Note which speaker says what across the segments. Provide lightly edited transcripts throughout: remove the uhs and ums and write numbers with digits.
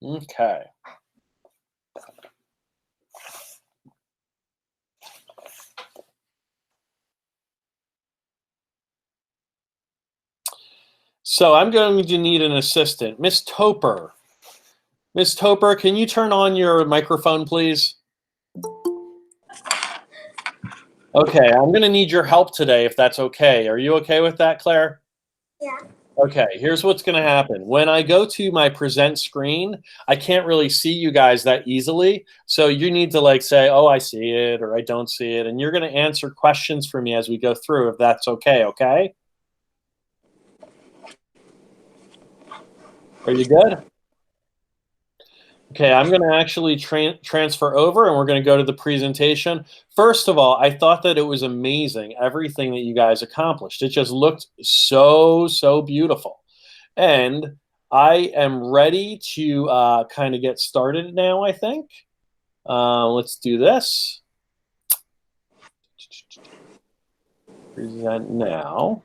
Speaker 1: Okay. So I'm going to need an assistant. Miss Toper. Miss Toper, can you turn on your microphone, please? Okay, I'm going to need your help today, if that's okay. Are you okay with that, Claire?
Speaker 2: Yeah.
Speaker 1: Okay, here's what's going to happen. When I go to my present screen, I can't really see you guys that easily. So you need to like say, oh, I see it, or I don't see it. And you're going to answer questions for me as we go through, if that's okay, okay? Are you good? Okay, I'm going to actually transfer over, and we're going to go to the presentation. First of all, I thought that it was amazing, everything that you guys accomplished. It just looked so, so beautiful. And I am ready to kind of get started now, I think. Let's do this. Present now.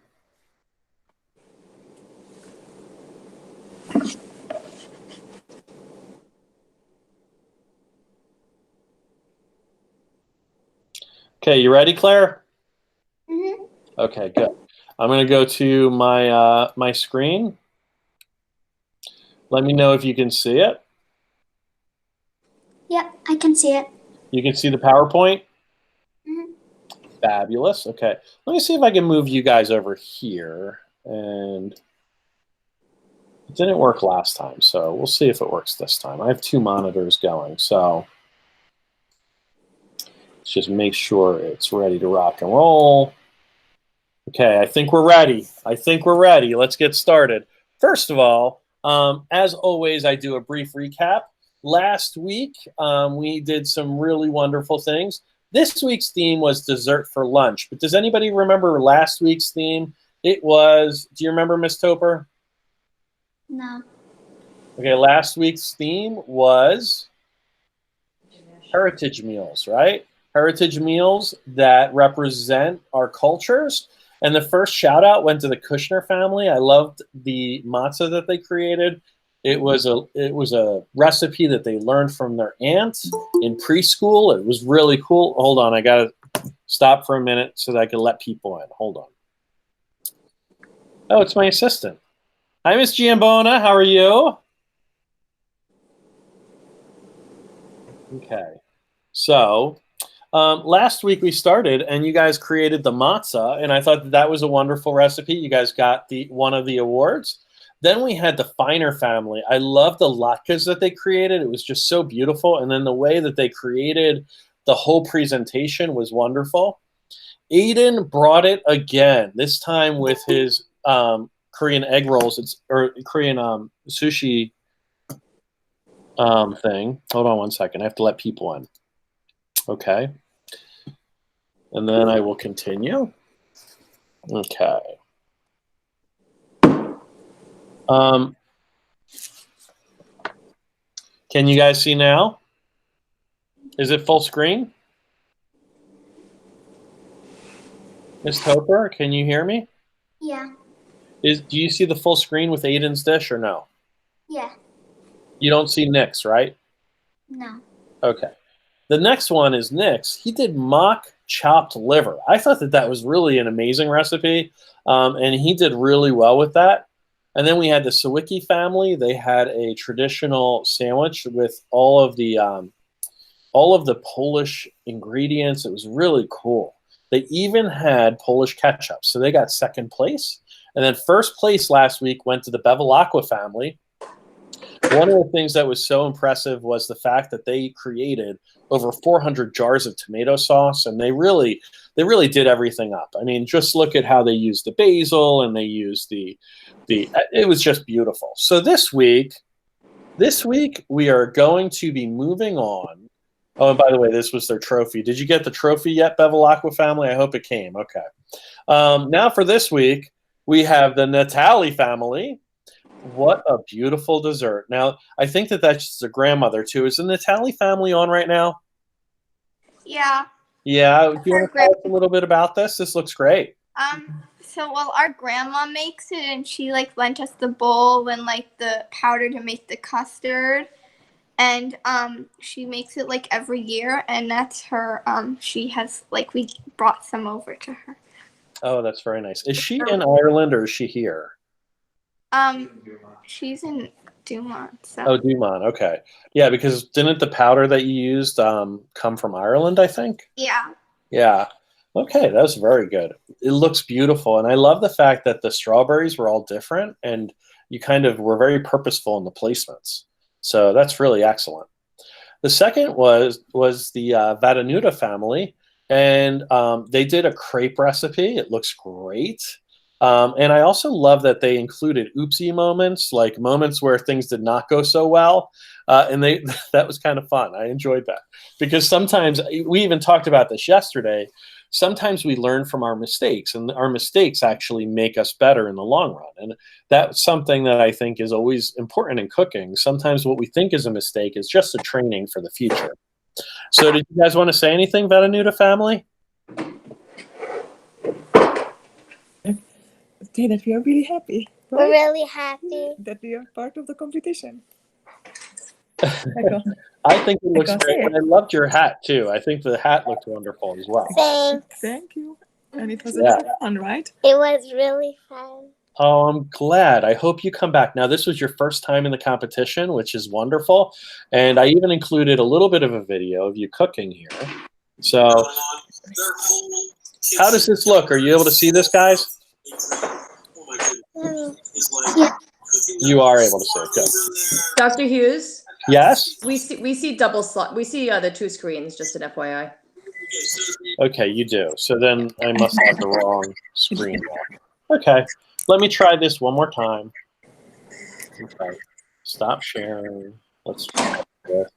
Speaker 1: Okay, you ready, Claire?
Speaker 2: Mm-hmm.
Speaker 1: Okay, good. I'm going to go to my my screen. Let me know if you can see it.
Speaker 2: Yep, I can see it.
Speaker 1: You can see the PowerPoint?
Speaker 2: Mm-hmm.
Speaker 1: Fabulous. Okay, let me see if I can move you guys over here. And it didn't work last time, so we'll see if it works this time. I have two monitors going, so let's just make sure it's ready to rock and roll. Okay, I think we're ready. Let's get started. First of all, as always, I do a brief recap. Last week, we did some really wonderful things. This week's theme was dessert for lunch. But does anybody remember last week's theme? It was, do you remember, Miss Toper?
Speaker 2: No.
Speaker 1: Okay, last week's theme was heritage meals, right? Heritage meals that represent our cultures. And the first shout out went to the Kushner family. I loved the matzah that they created. It was a recipe that they learned from their aunt in preschool. It was really cool. Hold on, I gotta stop for a minute so that I can let people in. Hold on. Oh, it's my assistant. Hi, Miss Giambona. How are you? Okay. So last week we started, and you guys created the matzah, and I thought that was a wonderful recipe. You guys got one of the awards. Then we had the Finer family. I love the latkes that they created. It was just so beautiful, and then the way that they created the whole presentation was wonderful. Aiden brought it again. This time with his Korean egg rolls, or Korean sushi thing. Hold on one second. I have to let people in. Okay. And then I will continue. Okay. Can you guys see now? Is it full screen? Miss Toper, can you hear me?
Speaker 2: Yeah.
Speaker 1: Do you see the full screen with Aiden's dish or no?
Speaker 2: Yeah.
Speaker 1: You don't see Nick's, right?
Speaker 2: No.
Speaker 1: Okay. The next one is Nick's. He did mock chopped liver. I thought that was really an amazing recipe, and he did really well with that. And then we had the Sawicki family. They had a traditional sandwich with all of the Polish ingredients. It was really cool. They even had Polish ketchup, so they got second place. And then first place last week went to the Bevilacqua family. One of the things that was so impressive was the fact that they created over 400 jars of tomato sauce, and they really did everything up. I mean, just look at how they used the basil, and they used it was just beautiful. So this week we are going to be moving on. Oh, and by the way, this was their trophy. Did you get the trophy yet, Bevilacqua family? I hope it came. Okay. Now for this week, we have the Natali family. What a beautiful dessert. Now, I think that's a grandmother, too. Is the Natali family on right now?
Speaker 2: Yeah.
Speaker 1: Yeah. Do you want to tell us a little bit about this? This looks great.
Speaker 2: So, well, our grandma makes it, and she, like, lent us the bowl and, like, the powder to make the custard. and she makes it like every year, and that's her. She has like we brought some over to her.
Speaker 1: Oh, that's very nice. Is she in Ireland or is she here?
Speaker 2: She's in Dumont. So.
Speaker 1: Oh, Dumont. Okay. Yeah, because didn't the powder that you used come from Ireland, I think?
Speaker 2: Yeah.
Speaker 1: Yeah. Okay, that's very good. It looks beautiful, and I love the fact that the strawberries were all different, and you kind of were very purposeful in the placements. So that's really excellent. The second was the Vadanuta family, and they did a crepe recipe. It looks great. And I also love that they included oopsie moments, like moments where things did not go so well. And they that was kind of fun. I enjoyed that because sometimes we even talked about this yesterday. Sometimes we learn from our mistakes, and our mistakes actually make us better in the long run. And that's something that I think is always important in cooking. Sometimes what we think is a mistake is just a training for the future. So did you guys want to say anything, Vadanuta family?
Speaker 3: Okay, that we are really happy.
Speaker 2: Right? We're really happy
Speaker 3: that we are part of the competition.
Speaker 1: I think it looks great, and I loved your hat too. I think the hat looked wonderful as well.
Speaker 2: Thanks.
Speaker 3: Thank you. And it was a lot of fun, right?
Speaker 2: It was really fun.
Speaker 1: Oh, I'm glad. I hope you come back. Now, this was your first time in the competition, which is wonderful. And I even included a little bit of a video of you cooking here. So, how does this look? Are you able to see this, guys?
Speaker 2: Yeah.
Speaker 1: You are able to see it. Good.
Speaker 4: Dr. Hughes?
Speaker 1: Yes?
Speaker 4: We see double slot. We see the two screens, just an FYI.
Speaker 1: Okay, you do. So then I must have the wrong screen. Okay. Let me try this one more time. Okay. Stop sharing. Let's try this.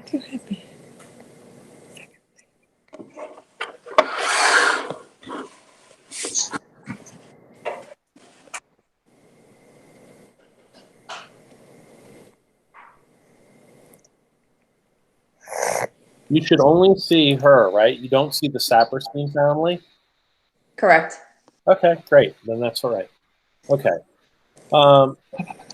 Speaker 3: Too happy.
Speaker 1: You should only see her, right? You don't see the Saperstein family?
Speaker 4: Correct.
Speaker 1: Okay, great. Then that's all right. Okay.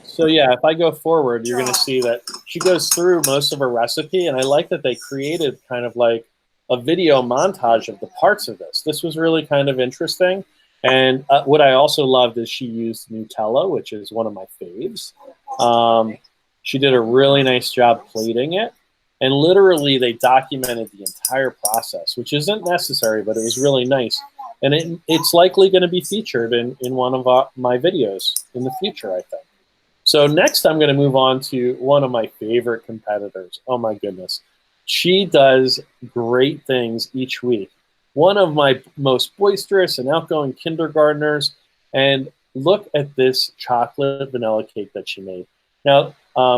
Speaker 1: So yeah, if I go forward, you're going to see that she goes through most of her recipe, and I like that they created kind of like a video montage of the parts of this. This was really kind of interesting. And what I also loved is she used Nutella, which is one of my faves. She did a really nice job plating it. And literally, they documented the entire process, which isn't necessary, but it was really nice. And it's likely going to be featured in one of my videos in the future, I think. So next, I'm going to move on to one of my favorite competitors. Oh, my goodness. She does great things each week. One of my most boisterous and outgoing kindergartners. And look at this chocolate vanilla cake that she made. Now,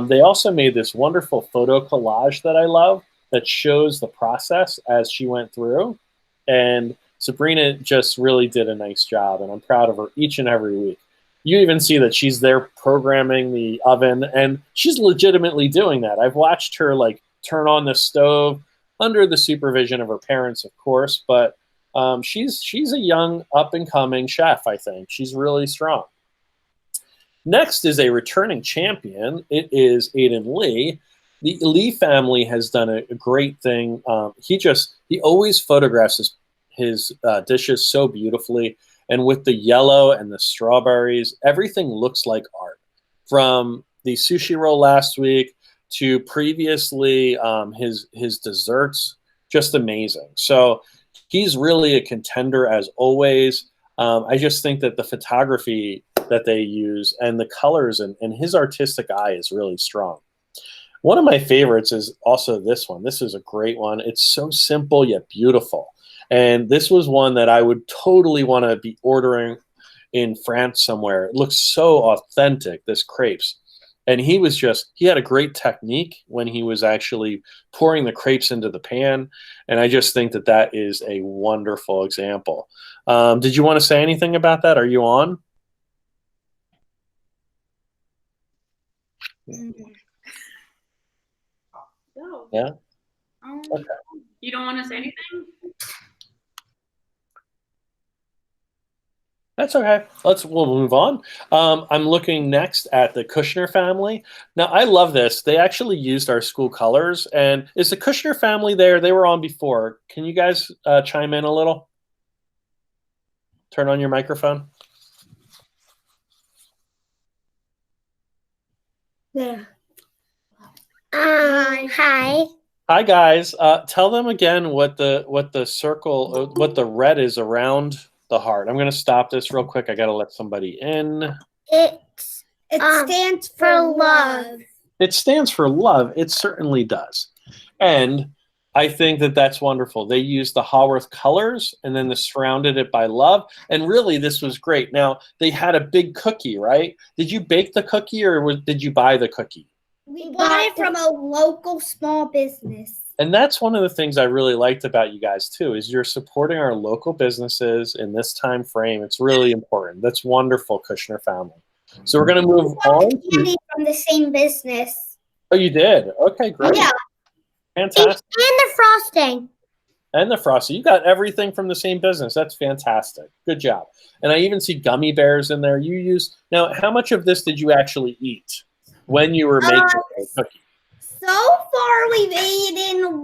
Speaker 1: they also made this wonderful photo collage that I love that shows the process as she went through. And Sabrina just really did a nice job, and I'm proud of her each and every week. You even see that she's there programming the oven, and she's legitimately doing that. I've watched her like turn on the stove under the supervision of her parents, of course, but she's a young up-and-coming chef, I think. She's really strong. Next is a returning champion. It is Aiden Lee. The Lee family has done a great thing. He always photographs his dishes so beautifully. And with the yellow and the strawberries, everything looks like art. From the sushi roll last week to previously his desserts, just amazing. So he's really a contender as always. I just think that the photography that they use and the colors and his artistic eye is really strong. One of my favorites is also this one. This is a great one. It's so simple yet beautiful. And this was one that I would totally want to be ordering in France somewhere. It looks so authentic, this crepes. And he had a great technique when he was actually pouring the crepes into the pan. And I just think that that is a wonderful example. Did you want to say anything about that? Are you on?
Speaker 5: No.
Speaker 1: Yeah?
Speaker 5: Okay. You don't want to say anything?
Speaker 1: That's okay. We'll move on. I'm looking next at the Kushner family. Now, I love this. They actually used our school colors. And is the Kushner family there? They were on before. Can you guys chime in a little? Turn on your microphone.
Speaker 6: Yeah. Hi.
Speaker 1: Hi, guys. Tell them again what the circle, what the red is around the heart. I'm going to stop this real quick. I got to let somebody in.
Speaker 6: It stands for love.
Speaker 1: It stands for love. It certainly does. And I think that that's wonderful. They used the Haworth colors and then they surrounded it by love. And really, this was great. Now, they had a big cookie, right? Did you bake the cookie or did you buy the cookie?
Speaker 6: We bought it from a local small business.
Speaker 1: And that's one of the things I really liked about you guys too, is you're supporting our local businesses in this time frame. It's really important. That's wonderful, Kushner family. So we're going to move on.
Speaker 6: Candy from the same business.
Speaker 1: Oh, you did? Okay, great.
Speaker 6: Yeah.
Speaker 1: Fantastic.
Speaker 6: And the frosting.
Speaker 1: And the frosting. You got everything from the same business. That's fantastic. Good job. And I even see gummy bears in there. You used. Now, how much of this did you actually eat when you were making the cookie?
Speaker 6: So far, we've eaten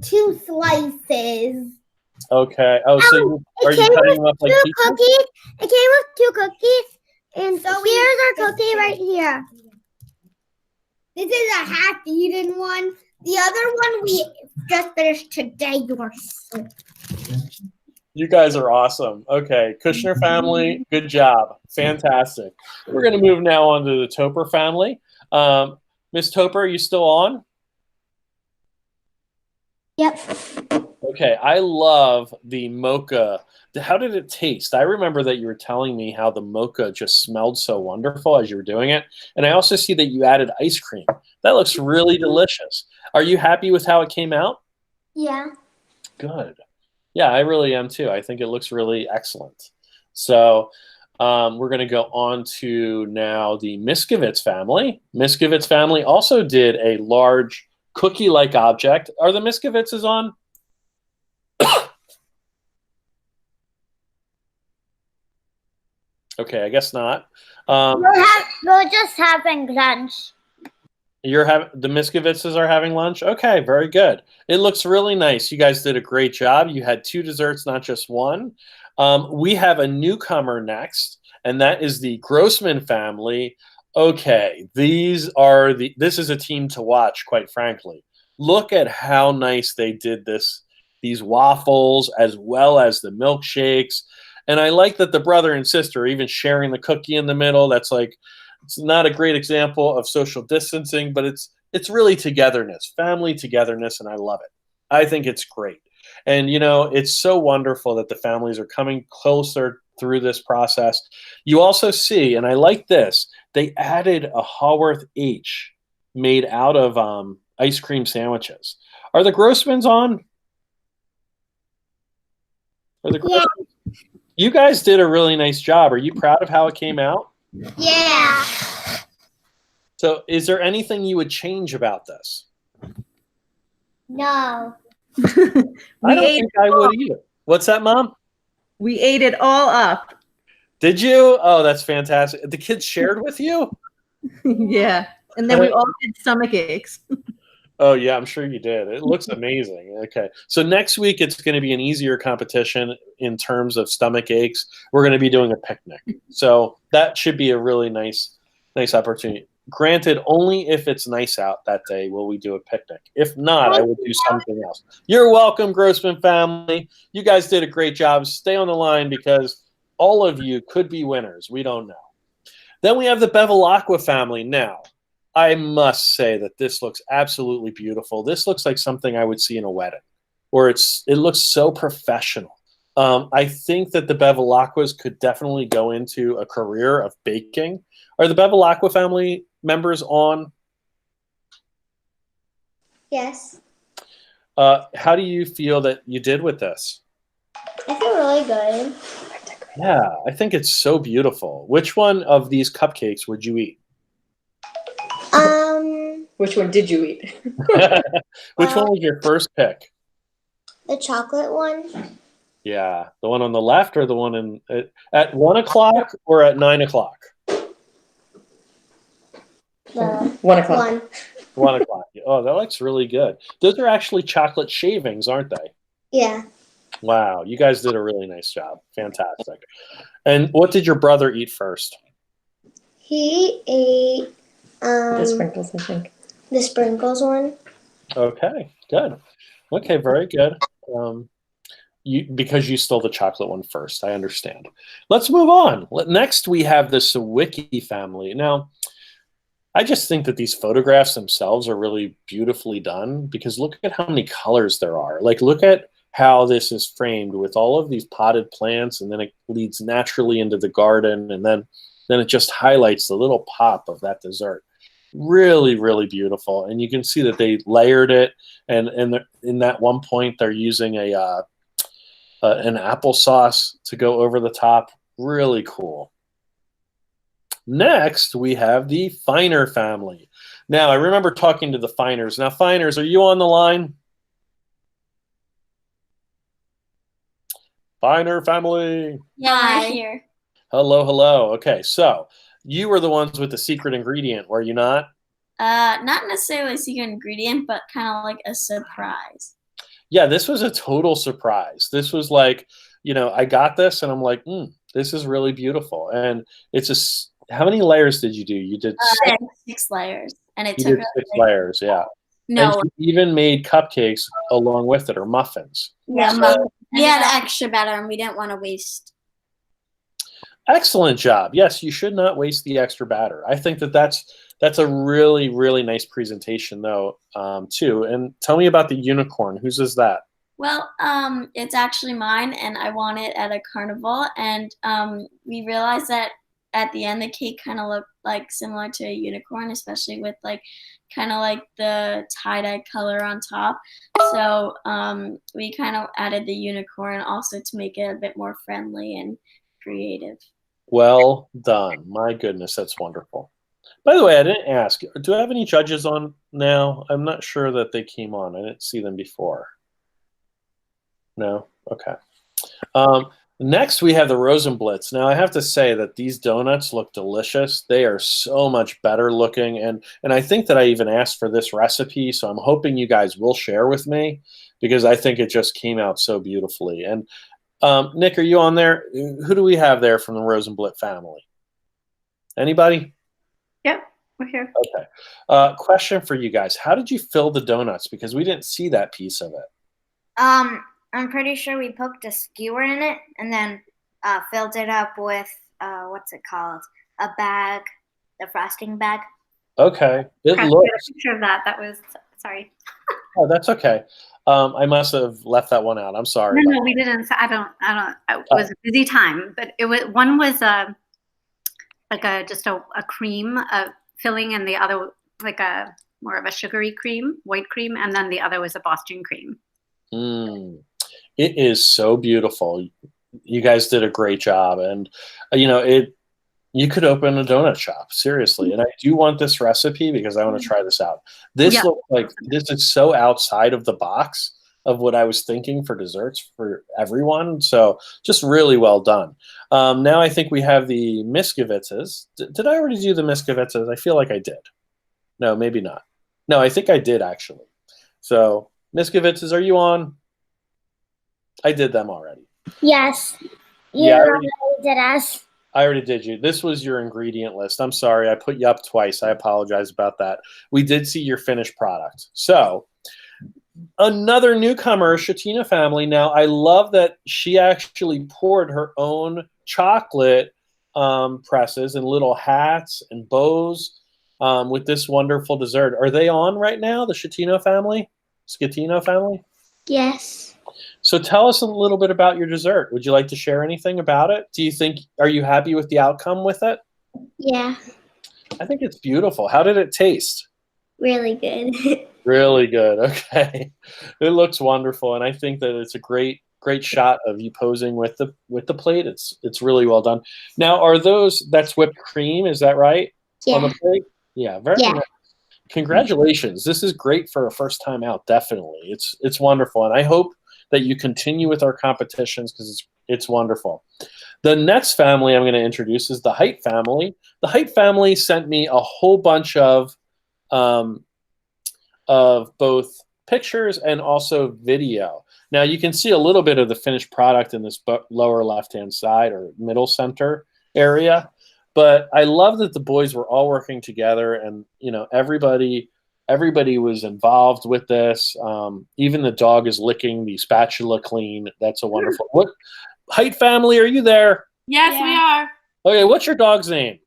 Speaker 6: two slices.
Speaker 1: Okay. Oh, so are you cutting them up like
Speaker 6: two
Speaker 1: pizza?
Speaker 6: cookies? It came with two cookies, and so here's our cookie right here. This is a half-eaten one. The other one we just finished today.
Speaker 1: You guys are awesome. Okay, Kushner family, good job. Fantastic. We're going to move now on to the Toper family. Miss Toper, are you still on?
Speaker 6: Yep.
Speaker 1: Okay, I love the mocha. How did it taste? I remember that you were telling me how the mocha just smelled so wonderful as you were doing it. And I also see that you added ice cream. That looks really delicious. Are you happy with how it came out?
Speaker 6: Yeah.
Speaker 1: Good. Yeah, I really am too. I think it looks really excellent. So we're going to go on to now the Miskovitz family. Miskovitz family also did a large cookie-like object. Are the Miskovitzes on? Okay, I guess not.
Speaker 6: We're just having lunch.
Speaker 1: The Miskovitzes are having lunch? Okay, very good. It looks really nice. You guys did a great job. You had 2 desserts, not just one. We have a newcomer next, and that is the Grossman family. Okay, this is a team to watch, quite frankly. Look at how nice they did these waffles as well as the milkshakes. And I like that the brother and sister are even sharing the cookie in the middle. That's like, it's not a great example of social distancing, but it's really togetherness, family togetherness, and I love it. I think it's great. And, it's so wonderful that the families are coming closer through this process. You also see, and I like this, they added a Haworth H made out of ice cream sandwiches. Are the Grossmans on?
Speaker 6: Yeah.
Speaker 1: You guys did a really nice job. Are you proud of how it came out?
Speaker 6: Yeah.
Speaker 1: So is there anything you would change about this?
Speaker 6: No.
Speaker 1: I don't think I would either. What's that, Mom?
Speaker 7: We ate it all up.
Speaker 1: Did you? Oh, that's fantastic. The kids shared with you?
Speaker 7: Yeah. And then we all had stomach aches.
Speaker 1: Oh, yeah, I'm sure you did. It looks amazing. Okay. So next week, it's going to be an easier competition in terms of stomach aches. We're going to be doing a picnic. So that should be a really nice opportunity. Granted, only if it's nice out that day will we do a picnic. If not, I would do something else. You're welcome, Grossman family. You guys did a great job. Stay on the line because all of you could be winners. We don't know. Then we have the Bevilacqua family. Now, I must say that this looks absolutely beautiful. This looks like something I would see in a wedding, or it looks so professional. I think that the Bevilacquas could definitely go into a career of baking. Are the Bevilacqua family members on?
Speaker 6: Yes.
Speaker 1: How do you feel that you did with this?
Speaker 6: I feel really good.
Speaker 1: Yeah, I think it's so beautiful. Which one of these cupcakes would you eat?
Speaker 4: Which one did you eat?
Speaker 1: Which one was your first pick?
Speaker 6: The chocolate one.
Speaker 1: Yeah, the one on the left or the one at 1 o'clock or at 9 o'clock?
Speaker 6: The
Speaker 4: 1 o'clock.
Speaker 6: one.
Speaker 1: 1 o'clock. Oh, that looks really good. Those are actually chocolate shavings, aren't they?
Speaker 6: Yeah.
Speaker 1: Wow, you guys did a really nice job. Fantastic. And what did your brother eat first?
Speaker 6: He ate
Speaker 4: The sprinkles, I think.
Speaker 6: the sprinkles one.
Speaker 1: Okay, good. Okay, very good. Because you stole the chocolate one first, I understand. Let's move on. Next, we have the Sawicki family. Now, I just think that these photographs themselves are really beautifully done because look at how many colors there are. Like, look at how this is framed with all of these potted plants, and then it leads naturally into the garden, and then it just highlights the little pop of that dessert. Really, really beautiful. And you can see that they layered it, and in that one point, they're using an applesauce to go over the top. Really cool. Next, we have the Feiner family. Now, I remember talking to the Feiners. Now, Feiners, are you on the line? Feiner family.
Speaker 5: Yeah, we're here.
Speaker 1: Hello, hello. Okay, so you were the ones with the secret ingredient, were you not?
Speaker 5: Not necessarily a secret ingredient, but kind of like a surprise.
Speaker 1: Yeah, this was a total surprise. This was like, I got this and I'm like, this is really beautiful. And it's how many layers did you do? You did
Speaker 5: 6 layers, and it
Speaker 1: you
Speaker 5: took
Speaker 1: did 6 layers, yeah.
Speaker 5: no.
Speaker 1: And you even made cupcakes along with it, or muffins.
Speaker 5: Yeah, we had extra batter, and we didn't want to waste.
Speaker 1: Excellent job. Yes, you should not waste the extra batter. I think that's a really, really nice presentation, though, too. And tell me about the unicorn. Whose is that?
Speaker 5: Well, it's actually mine, and I won it at a carnival, and we realized that at the end the cake kind of looked like similar to a unicorn, especially with like kind of like the tie-dye color on top. So we kind of added the unicorn also to make it a bit more friendly and creative.
Speaker 1: Well done. My goodness, that's wonderful. By the way, I didn't ask, do I have any judges on now? I'm not sure that they came on. I didn't see them before. No? Okay. Next, we have the Rosenblitz. Now, I have to say that these donuts look delicious. They are so much better looking, and I think that I even asked for this recipe, so I'm hoping you guys will share with me because I think it just came out so beautifully. And Nick, are you on there? Who do we have there from the Rosenblitz family? Anybody?
Speaker 7: Yep, we're here.
Speaker 1: Okay. Question for you guys. How did you fill the donuts? Because we didn't see that piece of it.
Speaker 6: I'm pretty sure we poked a skewer in it and then filled it up with what's it called? A bag, the frosting bag.
Speaker 1: Okay. It
Speaker 7: I
Speaker 1: looks.
Speaker 7: a picture of that. That was sorry.
Speaker 1: Oh, that's okay. I must have left that one out. I'm sorry.
Speaker 7: No, we didn't. I don't. It was a busy time, but it was one was just a cream filling, and the other like a more of a sugary cream, white cream, and then the other was a Boston cream.
Speaker 1: It is so beautiful. You guys did a great job, and you could open a donut shop, seriously. And I do want this recipe because I want to try this out. This looks like this is so outside of the box of what I was thinking for desserts for everyone. So just really well done. Now I think we have the Miskovitzes. Did I already do the Miskovitzes? I feel like I did. No, maybe not. No, I think I did actually. So Miskovitzes, are you on? I did them already.
Speaker 6: Yes.
Speaker 1: Yeah, I already
Speaker 6: did us.
Speaker 1: I already did you. This was your ingredient list. I'm sorry. I put you up twice. I apologize about that. We did see your finished product. So another newcomer, Shatina family. Now, I love that she actually poured her own chocolate presses and little hats and bows with this wonderful dessert. Are they on right now, the Scatino family?
Speaker 6: Yes.
Speaker 1: So tell us a little bit about your dessert. Would you like to share anything about it? Are you happy with the outcome with it?
Speaker 6: Yeah.
Speaker 1: I think it's beautiful. How did it taste?
Speaker 6: Really good.
Speaker 1: Really good. Okay. It looks wonderful. And I think that it's a great shot of you posing with the plate. It's really well done. Now, that's whipped cream, is that right?
Speaker 6: Yeah.
Speaker 1: On the plate? Yeah, very nice. Congratulations. This is great for a first time out, definitely. It's wonderful. And I hope that you continue with our competitions because it's wonderful. The next family I'm going to introduce is the Height family. The Height family sent me a whole bunch of both pictures and also video. Now you can see a little bit of the finished product in this lower left-hand side or middle center area, but I love that the boys were all working together, and everybody was involved with this. Even the dog is licking the spatula clean. That's a wonderful. What Height family, are you there?
Speaker 8: Yes, we are.
Speaker 1: Okay, what's your dog's name?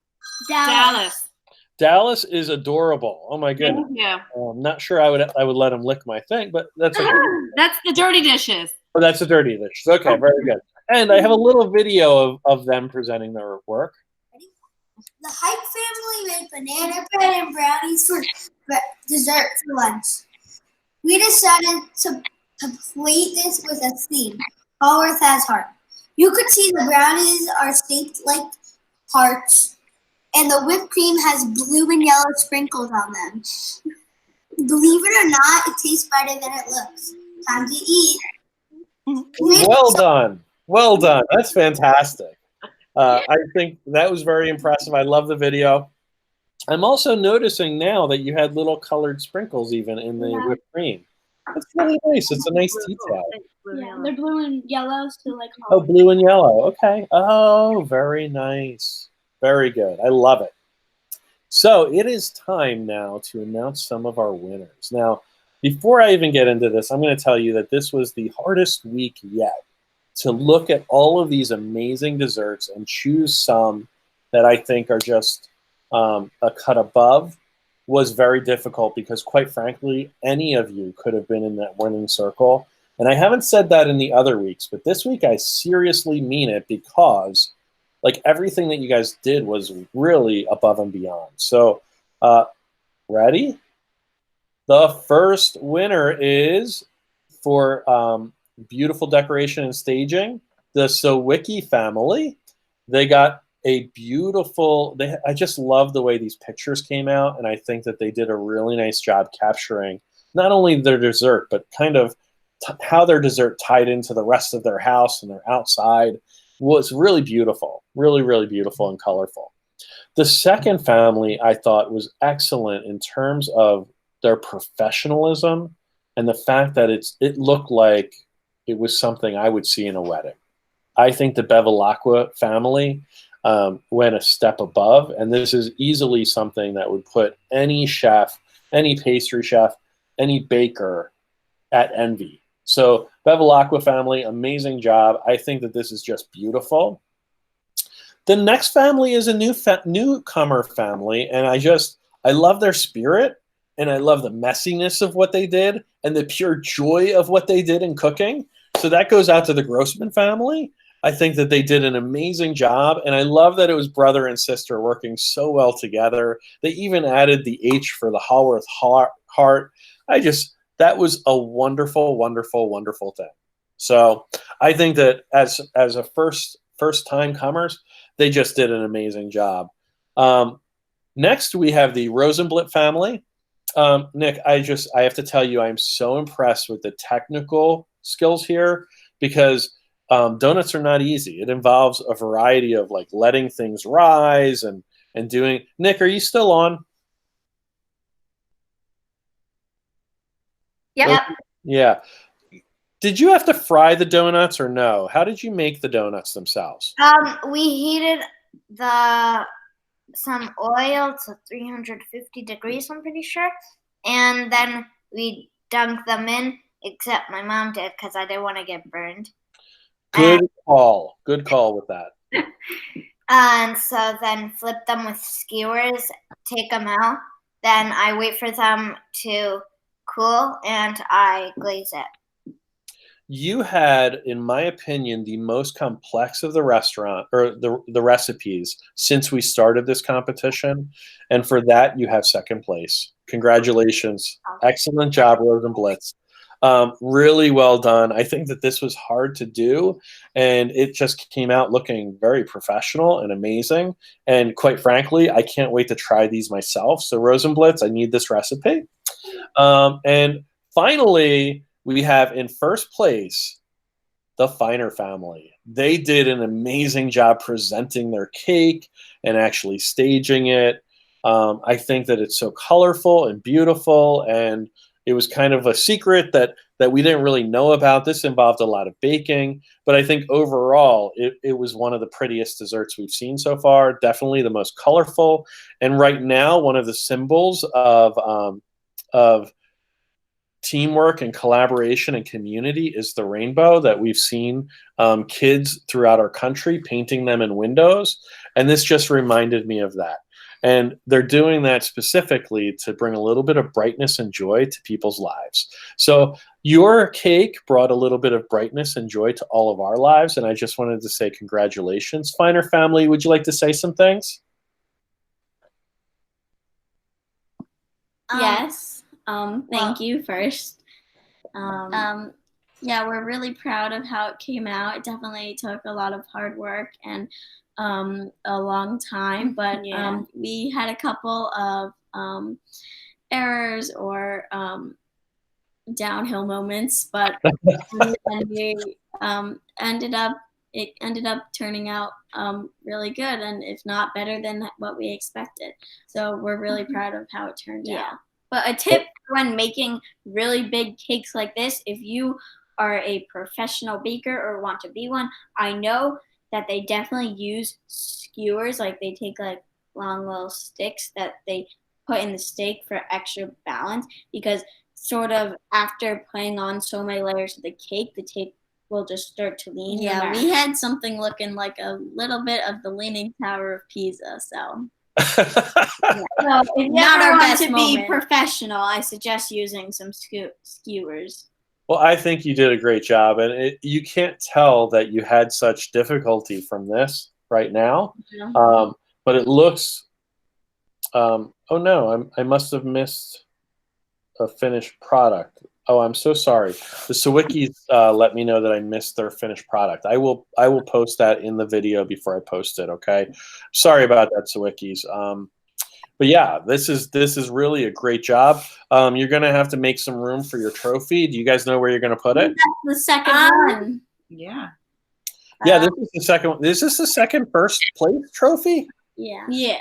Speaker 8: Dallas.
Speaker 1: Dallas is adorable. Oh my goodness.
Speaker 8: Thank you.
Speaker 1: I'm not sure I would let him lick my thing, but that's okay.
Speaker 8: That's the dirty dishes.
Speaker 1: Oh, that's the dirty dishes. Okay, very good. And I have a little video of them presenting their work.
Speaker 6: The Height family made banana bread and brownies for dessert for lunch. We decided to complete this with a theme. Haworth has heart. You could see the brownies are shaped like hearts, and the whipped cream has blue and yellow sprinkles on them. Believe it or not, it tastes better than it looks. Time to eat.
Speaker 1: Well done. Well done. That's fantastic. I think that was very impressive. I love the video. I'm also noticing now that you had little colored sprinkles even in the whipped cream. That's really nice. It's a nice detail.
Speaker 2: Yeah, they're blue and yellow, so like.
Speaker 1: Oh, blue and yellow. Okay. Oh, very nice. Very good. I love it. So it is time now to announce some of our winners. Now, before I even get into this, I'm going to tell you that this was the hardest week yet to look at all of these amazing desserts and choose some that I think are just a cut above was very difficult because, quite frankly, any of you could have been in that winning circle. And I haven't said that in the other weeks, but this week I seriously mean it because like everything that you guys did was really above and beyond. So ready? The first winner is for beautiful decoration and staging, the Sawicki family. They got a beautiful, I just love the way these pictures came out, and I think that they did a really nice job capturing not only their dessert, but kind of how their dessert tied into the rest of their house and their outside. Was really beautiful, really, really beautiful and colorful. The second family I thought was excellent in terms of their professionalism and the fact that it looked like it was something I would see in a wedding. I think the Bevilacqua family went a step above, and this is easily something that would put any chef, any pastry chef, any baker at envy. So Bevilacqua family, amazing job. I think that this is just beautiful. The next family is a newcomer family, and I love their spirit, and I love the messiness of what they did and the pure joy of what they did in cooking. So that goes out to the Grossman family. I think that they did an amazing job, and I love that it was brother and sister working so well together. They even added the H for the Haworth heart. That was a wonderful, wonderful, wonderful thing. So I think that as a first-time comers, they just did an amazing job. Next, we have the Rosenblit family. Nick, I have to tell you, I'm so impressed with the technical skills here because donuts are not easy. It involves a variety of like letting things rise and doing. Nick, are you still on?
Speaker 7: Yep.
Speaker 1: Yeah. Did you have to fry the donuts or no? How did you make the donuts themselves?
Speaker 6: We heated some oil to 350 degrees, I'm pretty sure. And then we dunked them in, except my mom did because I didn't want to get burned.
Speaker 1: Good call. Good call with that.
Speaker 6: And so then flip them with skewers, take them out. Then I wait for them to cool and I glaze it.
Speaker 1: You had, in my opinion, the most complex of the restaurant or the recipes since we started this competition. And for that, you have second place. Congratulations. Excellent job, Rosenblitz. Really well done. I think that this was hard to do, and it just came out looking very professional and amazing. And quite frankly, I can't wait to try these myself. So Rosenblitz, I need this recipe. And finally, we have in first place the Finer family. They did an amazing job presenting their cake and actually staging it. I think that it's so colorful and beautiful, and it was kind of a secret that we didn't really know about. This involved a lot of baking, but I think overall it was one of the prettiest desserts we've seen so far. Definitely the most colorful, and right now one of the symbols of teamwork and collaboration and community is the rainbow that we've seen kids throughout our country painting them in windows, and this just reminded me of that. And they're doing that specifically to bring a little bit of brightness and joy to people's lives. So your cake brought a little bit of brightness and joy to all of our lives, and I just wanted to say congratulations. Finer family, would you like to say some things?
Speaker 5: Yes. Thank you first. Yeah, we're really proud of how it came out. It definitely took a lot of hard work and a long time, but we had a couple of errors or downhill moments, but and we it ended up turning out really good, and if not better than what we expected. So we're really proud of how it turned out.
Speaker 2: But a tip when making really big cakes like this, if you are a professional baker or want to be one, I know that they definitely use skewers. Like they take like long little sticks that they put in the steak for extra balance, because sort of after putting on so many layers of the cake will just start to lean.
Speaker 5: Yeah, we had something looking like a little bit of the Leaning Tower of Pisa, so.
Speaker 2: So if you
Speaker 5: Not
Speaker 2: ever
Speaker 5: our
Speaker 2: want
Speaker 5: best
Speaker 2: to
Speaker 5: moment.
Speaker 2: be professional, I suggest using some skewers.
Speaker 1: Well, I think you did a great job, and you can't tell that you had such difficulty from this right now, but it looks. Oh no, I must have missed a finished product. Oh, I'm so sorry. The Sawickies let me know that I missed their finished product. I will post that in the video before I post it. Okay, sorry about that, Sawickies. But yeah, this is really a great job. You're gonna have to make some room for your trophy. Do you guys know where you're gonna put it?
Speaker 2: That's the second one.
Speaker 3: Yeah.
Speaker 1: Yeah, this is the second one. Is this the second first place trophy?
Speaker 5: Yeah.
Speaker 2: Yeah.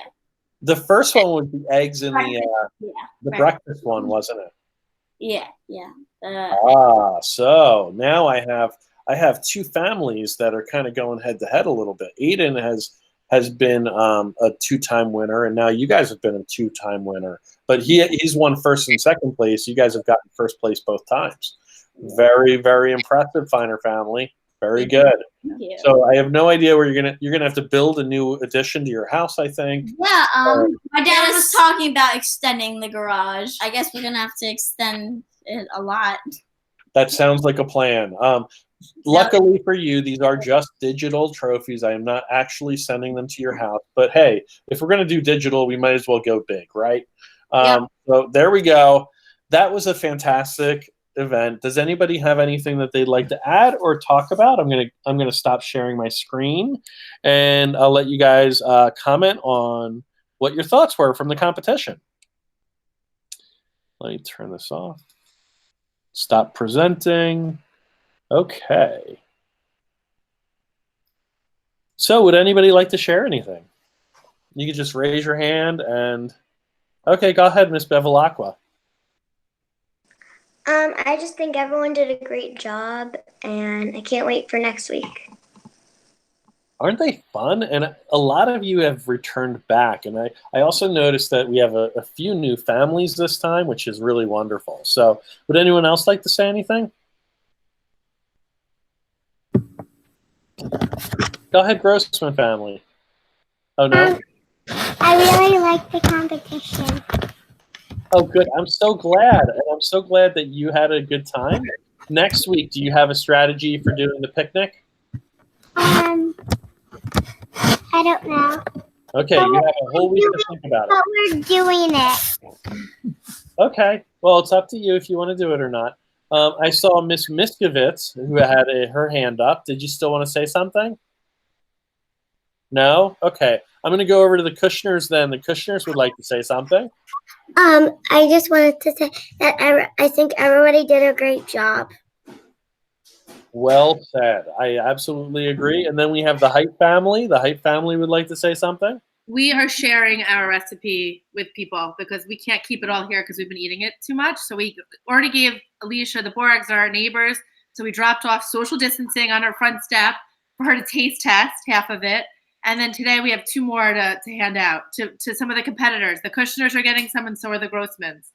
Speaker 1: The first one was the eggs in the breakfast one, wasn't it?
Speaker 2: Yeah.
Speaker 1: So now I have two families that are kind of going head to head a little bit. Aiden has been a two-time winner, and now you guys have been a two-time winner. But he's won first and second place. You guys have gotten first place both times. Very, very impressive, Finer family. Very good.
Speaker 2: Thank you.
Speaker 1: So I have no idea where you're gonna have to build a new addition to your house, I think.
Speaker 2: Yeah, my dad was talking about extending the garage.
Speaker 5: I guess we're gonna have to extend it a lot.
Speaker 1: That sounds like a plan. Luckily for you, these are just digital trophies. I am not actually sending them to your house. But hey, if we're going to do digital, we might as well go big, right? So there we go. That was a fantastic event. Does anybody have anything that they'd like to add or talk about? I'm gonna stop sharing my screen, and I'll let you guys comment on what your thoughts were from the competition. Let me turn this off. Stop presenting. Okay. So would anybody like to share anything? You can just raise your hand and... Okay, go ahead, Miss Bevilacqua.
Speaker 9: I just think everyone did a great job, and I can't wait for next week.
Speaker 1: Aren't they fun? And a lot of you have returned back. And I also noticed that we have a few new families this time, which is really wonderful. So would anyone else like to say anything? Go ahead, Grossman family. Oh, no?
Speaker 6: I really like the competition.
Speaker 1: Oh, good. I'm so glad. And I'm so glad that you had a good time. Next week, do you have a strategy for doing the picnic?
Speaker 6: I don't know.
Speaker 1: Okay, you have a whole week to think about it.
Speaker 6: But we're doing it.
Speaker 1: Okay. Well, it's up to you if you want to do it or not. I saw Miss Miskovitz, who had her hand up. Did you still want to say something? No? Okay. I'm going to go over to the Kushners then. The Kushners would like to say something.
Speaker 9: I just wanted to say that I think everybody did a great job.
Speaker 1: Well said. I absolutely agree. And then we have the Height family. The Height family would like to say something.
Speaker 8: We are sharing our recipe with people because we can't keep it all here because we've been eating it too much. So we already gave Alicia the Borgs, our neighbors. So we dropped off social distancing on her front step for her to taste test half of it. And then today we have 2 more to hand out to some of the competitors. The Kushners are getting some, and so are the Grossmans.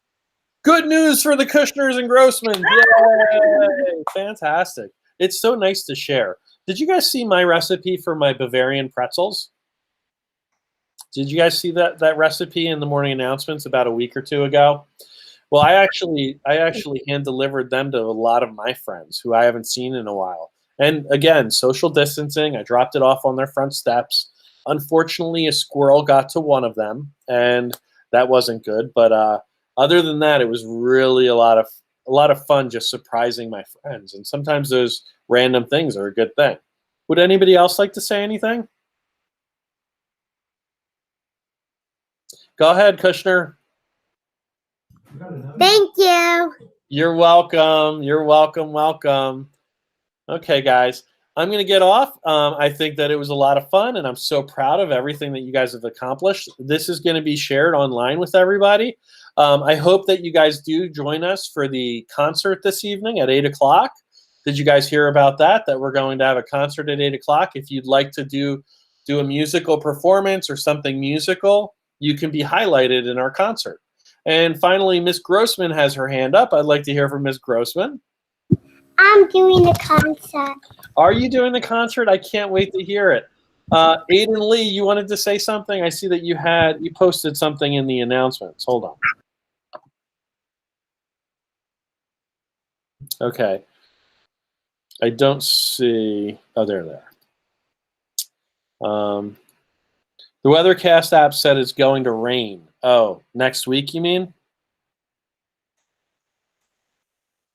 Speaker 1: Good news for the Kushners and Grossmans. Yay! Fantastic. It's so nice to share. Did you guys see my recipe for my Bavarian pretzels? Did you guys see that recipe in the morning announcements about a week or 2 ago? Well, I actually hand delivered them to a lot of my friends who I haven't seen in a while. And again, social distancing, I dropped it off on their front steps. Unfortunately, a squirrel got to one of them, and that wasn't good. But other than that, it was really a lot of fun just surprising my friends. And sometimes those random things are a good thing. Would anybody else like to say anything? Go ahead, Kushner.
Speaker 9: Thank you.
Speaker 1: You're welcome. You're welcome. Welcome. Okay, guys. I'm going to get off. I think that it was a lot of fun, and I'm so proud of everything that you guys have accomplished. This is going to be shared online with everybody. I hope that you guys do join us for the concert this evening at 8 o'clock. Did you guys hear about that we're going to have a concert at 8 o'clock? If you'd like to do a musical performance or something musical, you can be highlighted in our concert. And finally, Miss Grossman has her hand up. I'd like to hear from Miss Grossman.
Speaker 9: I'm doing the concert.
Speaker 1: Are you doing the concert? I can't wait to hear it. Aiden Lee, you wanted to say something? I see that you posted something in the announcements. Hold on. Okay. I don't see. Oh, there. The Weathercast app said it's going to rain. Oh, next week, you mean?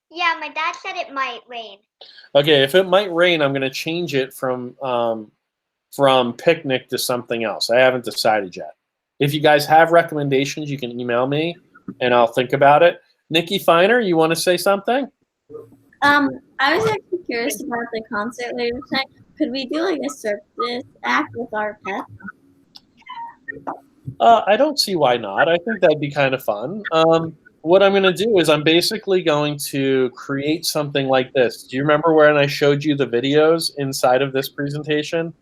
Speaker 9: Yeah, my dad said it might rain.
Speaker 1: Okay, if it might rain, I'm going to change it from picnic to something else. I haven't decided yet. If you guys have recommendations, you can email me, and I'll think about it. Nikki Feiner, you want to say something?
Speaker 5: I was actually curious about the concert later tonight. Could we do like a circus act with our pets?
Speaker 1: I don't see why not. I think that'd be kind of fun. What I'm going to do is I'm basically going to create something like this. Do you remember when I showed you the videos inside of this presentation?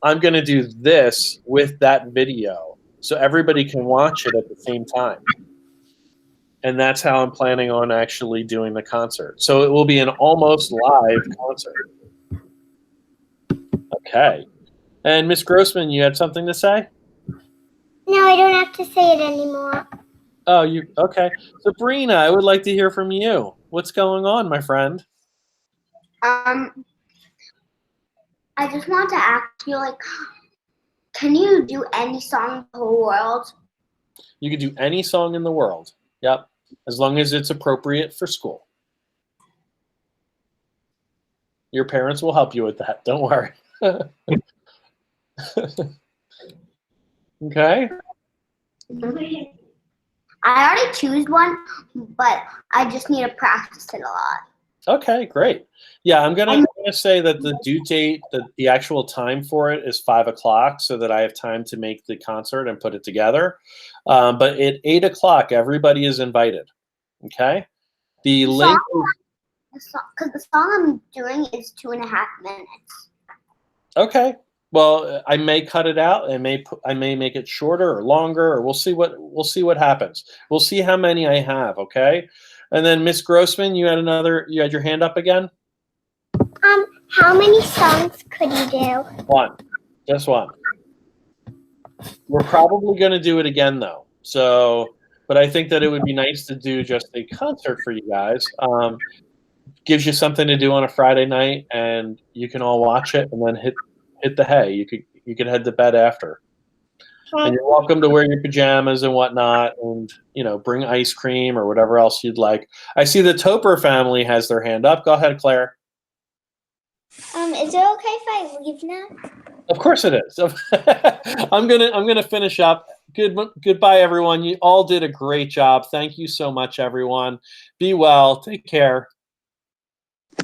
Speaker 1: I'm going to do this with that video so everybody can watch it at the same time. And that's how I'm planning on actually doing the concert. So it will be an almost live concert. Okay. And Miss Grossman, you had something to say?
Speaker 9: No, I don't have to say it anymore.
Speaker 1: Oh, okay. Sabrina, I would like to hear from you. What's going on, my friend?
Speaker 6: I just want to ask you, can you do any song in the whole world?
Speaker 1: You can do any song in the world. Yep. As long as it's appropriate for school. Your parents will help you with that. Don't worry. Okay.
Speaker 6: I already chose one, but I just need to practice it a lot.
Speaker 1: Okay, great. Yeah, I'm gonna say that the due date, the actual time for it is 5 o'clock, so that I have time to make the concert and put it together. But at 8 o'clock, everybody is invited. Okay. The link.
Speaker 6: Because the song I'm doing is 2.5 minutes.
Speaker 1: Okay. Well, I may cut it out. I may make it shorter or longer, or we'll see what happens. We'll see how many I have. Okay. And then Miss Grossman, you had your hand up again.
Speaker 9: How many songs could you do?
Speaker 1: One, just one. We're probably going to do it again though. So, but I think that it would be nice to do just a concert for you guys. Gives you something to do on a Friday night, and you can all watch it and then hit the hay. You could head to bed after. And you're welcome to wear your pajamas and whatnot, and bring ice cream or whatever else you'd like. I see the Topper family has their hand up. Go ahead, Claire.
Speaker 9: Is it okay if I leave now?
Speaker 1: Of course it is. I'm gonna finish up. Goodbye, everyone. You all did a great job. Thank you so much, everyone. Be well. Take care.